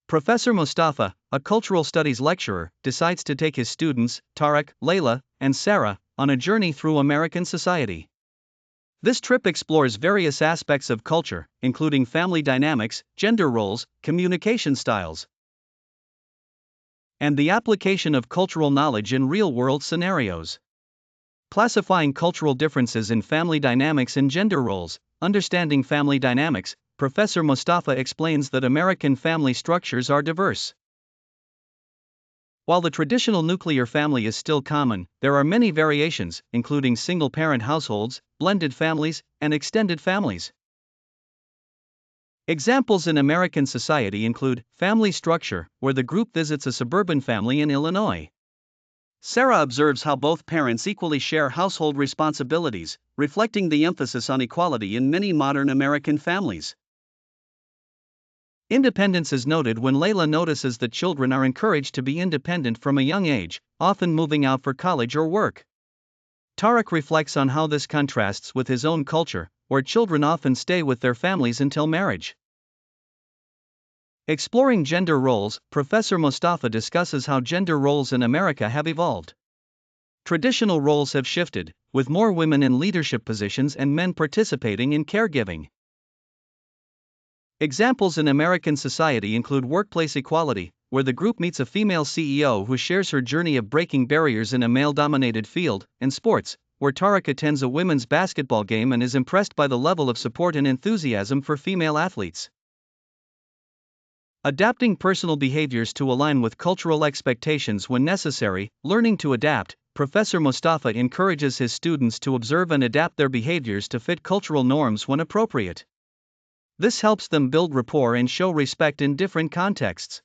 Professor Mustafa, a cultural studies lecturer, decides to take his students, Tarek, Layla, and Sarah, on a journey through American society. This trip explores various aspects of culture, including family dynamics, gender roles, communication styles, and the application of cultural knowledge in real-world scenarios. Classifying cultural differences in family dynamics and gender roles. Understanding family dynamics, Professor Mustafa explains that American family structures are diverse. While the traditional nuclear family is still common, there are many variations, including single-parent households, blended families, and extended families. Examples in American society include family structure, where the group visits a suburban family in Illinois. Sarah observes how both parents equally share household responsibilities, reflecting the emphasis on equality in many modern American families. Independence is noted when Layla notices that children are encouraged to be independent from a young age, often moving out for college or work. Tarek reflects on how this contrasts with his own culture, where children often stay with their families until marriage. Exploring gender roles, Professor Mustafa discusses how gender roles in America have evolved. Traditional roles have shifted, with more women in leadership positions and men participating in caregiving. Examples in American society include workplace equality, where the group meets a female CEO who shares her journey of breaking barriers in a male-dominated field, and sports, where Tarek attends a women's basketball game and is impressed by the level of support and enthusiasm for female athletes. Adapting personal behaviors to align with cultural expectations when necessary. Learning to adapt, Professor Mustafa encourages his students to observe and adapt their behaviors to fit cultural norms when appropriate. This helps them build rapport and show respect in different contexts.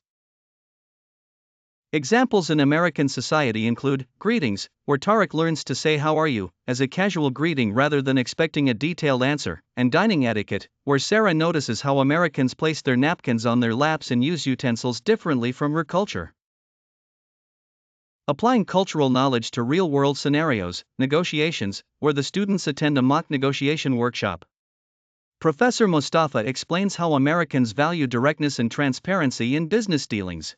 Examples in American society include greetings, where Tarek learns to say "how are you" as a casual greeting rather than expecting a detailed answer, and dining etiquette, where Sarah notices how Americans place their napkins on their laps and use utensils differently from her culture. Applying cultural knowledge to real-world scenarios. Negotiations, where the students attend a mock negotiation workshop. Professor Mustafa explains how Americans value directness and transparency in business dealings.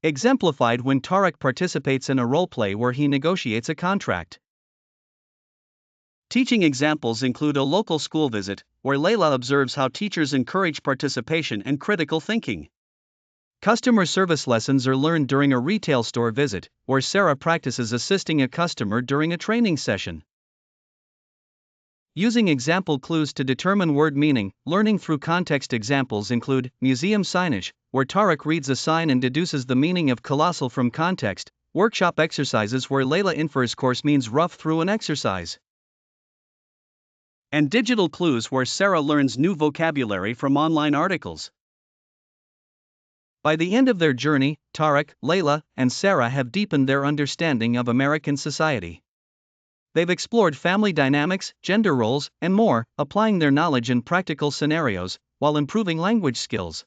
Exemplified when Tarek participates in a role-play where he negotiates a contract. Teaching examples include a local school visit, where Layla observes how teachers encourage participation and critical thinking. Customer service lessons are learned during a retail store visit, where Sarah practices assisting a customer during a training session. Using example clues to determine word meaning. Learning through context examples include museum signage, where Tarek reads a sign and deduces the meaning of colossal from context, workshop exercises where Layla infers course means rough through an exercise, and digital clues where Sarah learns new vocabulary from online articles. By the end of their journey, Tarek, Layla, and Sarah have deepened their understanding of American society. They've explored family dynamics, gender roles, and more, applying their knowledge in practical scenarios, while improving language skills.